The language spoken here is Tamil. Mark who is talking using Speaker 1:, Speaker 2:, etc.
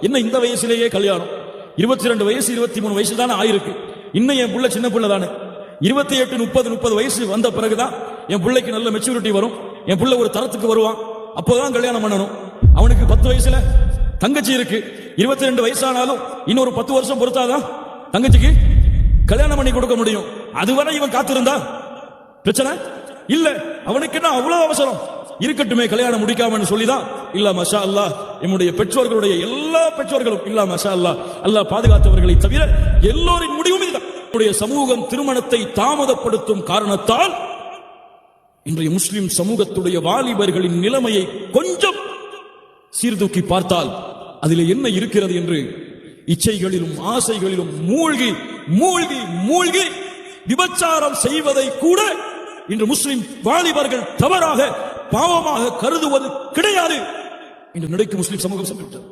Speaker 1: என்ன இந்த வயசுலேயே கல்யாணம்? 22 வயசு 23 வயசு தானே ஆயிருக்கு. இன்னும் என் புள்ள சின்ன புள்ள தானே. 28 30 வயசு வந்த பிறகுதான் என் பிள்ளைக்கு நல்ல மெச்சூரிட்டி வரும். என் புள்ள ஒரு தரத்துக்கு வருவான். அப்போதான் கல்யாணம் பண்ணணும். அவனுக்கு 10 வயசுல தங்கச்சி இருக்கு. 22 வயசானாலும் இன்னொரு 10 வருஷம் பொறுத்தாதான் தங்கச்சிக்கு கல்யாணம் பண்ணி கொடுக்க முடியும். அதுவரை இவன் காத்திருந்தா பிரச்சனை இல்ல. அவனுக்கு என்ன அவ்வளவு அவசரம்? இருக்கட்டுமே கல்யாணம் முடிக்காமன்னு சொல்லிதான் இல்ல மஷா அல்லாஹ். என்னுடைய பெற்றோர்களுடைய எல்லா பெற்றோர்களும் இல்ல மஷா அல்லாஹ், அல்லாஹ் பாதுகாத்தவர்களை தவிர எல்லோரின் முடிவும் இதுதான். நம்முடைய சமூகம் திருமணத்தை தாமதப்படுத்தும் காரணத்தால் இன்றைய முஸ்லிம் சமூகத்துடைய வாலிபர்களின் நிலைமையை கொஞ்சம் சீர்தூக்கி பார்த்தால் அதில் என்ன இருக்கிறது என்று இச்சைகளிலும் ஆசைகளிலும் மூழ்கி மூழ்கி மூழ்கி விபச்சாரம் செய்வதை கூட இன்று முஸ்லிம் வாலிபர்கள் தவறாக பாவமாக கருதுவது கிடையாது என்று நினைக்கும் முஸ்லிம் சமூகம் சொல்லிவிட்டது.